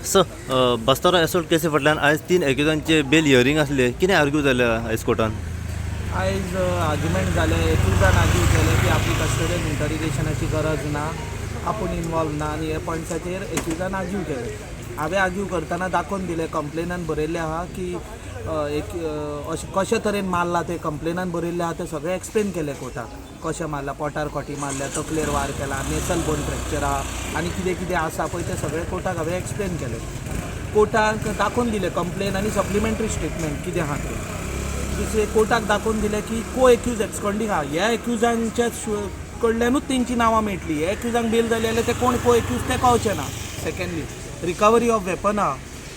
So बस्तारा assault केसी फाटल्यान आयज 3 एक्युजांचे bail hearing आसले. कितें आर्ग्यू जालें आयज कोर्टान? आयज आर्ग्युमेंट जालें. एक्युजान आर्ग्यू केलें की आपली कस्टडियल इंटरिगेशनाची गरज ना, आपूण इनवॉल्व ना आनी हे पॉयंट्साचेर एक्युजान आर्ग्यू केलें. हांवें आर्ग्यू करतना दाखोवन दिलें, कंप्लेनान बरयल्लें आहा की अशें कशे तरेन मारला तें कंप्लेनान बरयल्लें आहा तें सगळें एक्सप्लेन केलें कोर्टाक. कशें मारला, पोटार कोटी मारल्या, तकलेर वार केला, नेसल बोन फ्रॅक्चर आहा आनी कितें कितें आसा पळय तें सगळें कोर्टाक हांवें एक्सप्लेन केलें. कोर्टाक दाखोवन दिलें कंप्लेन आनी सप्लिमेंटरी स्टेटमेंट कितें आहा तें. दुसरें कोर्टाक दाखोवन दिलें की को एक्यूज एब्सकॉन्डिंग आहा, ह्या एक्युजांच्या कडल्यानूच तेंची नांवां मेळटली. हे एक्युजांक बेल जाली जाल्यार ते कोण को एक्यूज तें कळचें ना. सेकंडली रिकवरी ऑफ वेपन आहा,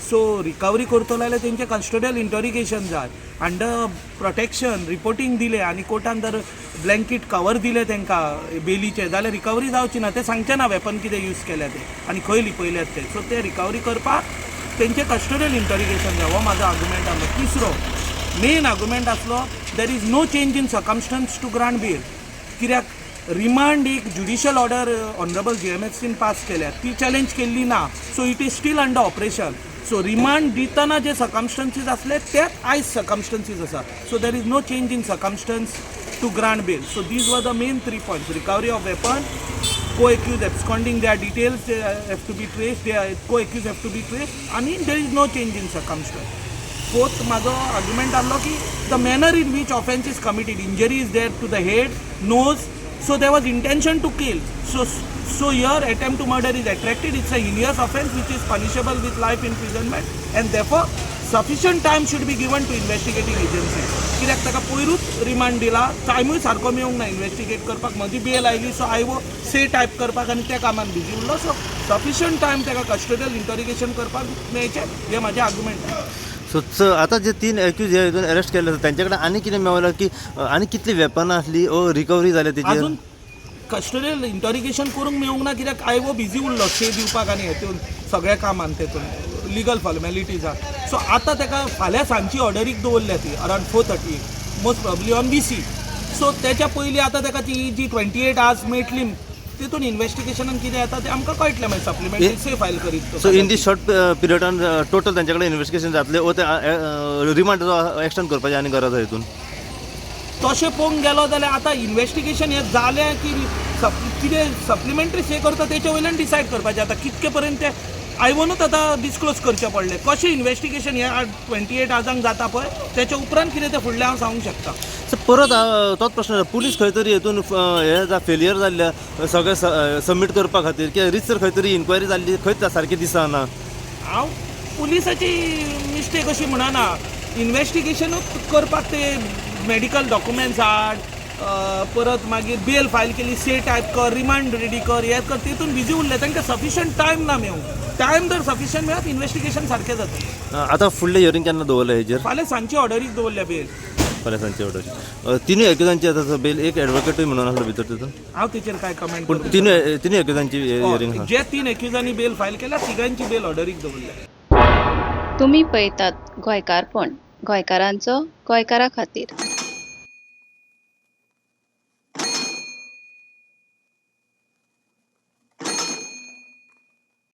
सो रिकवरी करतलो जाल्यार तेंचें कस्टडियल इंटरिगेशन जाय. अंडर प्रोटेक्शन रिपोर्टींग दिलें आनी कोर्टान जर ब्लँकीट कवर दिलें तेंकां बेलीचें जाल्यार रिकवरी जावची ना. तें सांगचें ना वेपन कितें यूज केल्या तें आनी खंय लिपयल्यात तें. सो तें रिकवरी करपाक तेंचें कस्टडियल इंटरिगेशन जाय. हो म्हाजो आर्ग्युमेंट आसलो. तिसरो मेन आर्ग्युमेंट आसलो, there is no change in circumstances to grant bail. कित्याक रिमांड एक ज्युडिशियल ऑर्डर ऑनरेबल JMHCन पास केल्या, ती चॅलेंज केल्ली ना. So it is still under operation. So remand दितना जे सर्कमस्टन्सीस आसले तेच आयज सर्कमस्टन्सीस आसा. So there is no change in circumstances to grant bail. So these were the main 3 points: recovery of weapon, co-accused absconding, their details have to be traced, their co-accused have to be traced, and there is no change in circumstance. Fourth, माझो argument आसलो की the manner in which offence is committed, injury is there to the head, nose, so there was intention to kill. So here attempt to murder is attracted. It's a heinous offence which is punishable with life imprisonment, and therefore sufficient time should be given to investigating agencies. कित्याक ताका पयरूच remand दिला, टायमूय सारको मेळूंक ना investigate करपाक. म्हजी bell oily, so हांव से type करपाक आनी त्या कामान बिजी उरलो. सो सफिशियंट टायम ताका कस्टडियल इंटरिगेशन करपाक मेळचें, हें म्हाजें आर्ग्युमेंट. सो आतां जे 3 एक्यूज हे हितून अरेस्ट केले तेंचे कडेन आनी कितें मेळ्ळां की आनी कितली वेपनां आसली ओ रिकवरी जाल्या तेजेर? अजून कस्टडियल इंटरिगेशन करूंक मेळूंक ना, कित्याक हांव बिजी उरलो से दिवपाक आनी हेतून सगळ्या कामान तेतून लिगल फॉर्मेलिटीजाक. सो आतां ताका फाल्यां सांजची ऑर्डरीक दवरल्या ती around 4:30, most probably on BC. So तेच्या पयलीं आतां ताका ती जी 28 आवर्स मेळटली, तितून इन्वेस्टिगेशनान कितें येता तें आमकां कळटलें मागीर सप्लिमेंटरी से फायल करीत. सो इन दीस शॉर्ट पिरियडान टोटल तेंचे कडेन इन्वेस्टिगेशन जातलें ओ तें रिमांड एक्सटेंड करपाचें आनी गरज आसा हितून? तशें पळोवंक गेलो जाल्यार आतां इन्वेस्टिगेशन हें जालें की कितें सप्लिमेंटरी से करता तेचे वयल्यान डिसायड करपाचें. आतां कितके पर्यंत तें आयवनूच आतां डिस्क्लोज करचें पडलें. कशें इन्वेस्टिगेशन हें 28 आवर्सांक जाता पळय तेच्या उपरांत कितें तें फुडलें हांव सांगूंक शकता. सो परत तोच प्रश्न, पुलीस खंय तरी हितून हे फेलियर जाल्ल्या सगळें सबमीट करपा खातीर किंवा रितसर खंय तरी इन्क्वायरी जाल्ली खंयच सारकें दिसना. हांव पुलिसाची मिस्टेक अशी म्हणना. इन्वेस्टिगेशनूच करपाक ते मेडिकल डॉक्युमेंट्स हाड, परत मागीर बेल फायल केली, से टायप कर, रिमांड रेडी कर, हें कर, तितून बिजी उरले. तांकां सफिशियंट टायम ना मेळूंक. टायम जर सफिशियंट मेळत इन्वेस्टिगेशन सारकें जाता. आतां फुडलें हियरिंग केन्ना दवरलें हेजेर? फाल्यां सांजची ऑर्डरीक दवरल्या बेल. फाल्यां सांजची ऑर्डर. 3 एक्युजांची आतां बेल, एक एडवोकेटूय म्हणून आसलो भितर तितून. हांव तेचेर कांय कमेंट पूण 3 एक्युजांची हियरिंग आहा. जे 3 एक्युजांनी बेल फायल केल्या तिगांची बेल ऑर्डरीक दवरल्या. तुम्ही पळयतात गोंयकारपण, गोंयकारांचो गोंयकारा खातीर.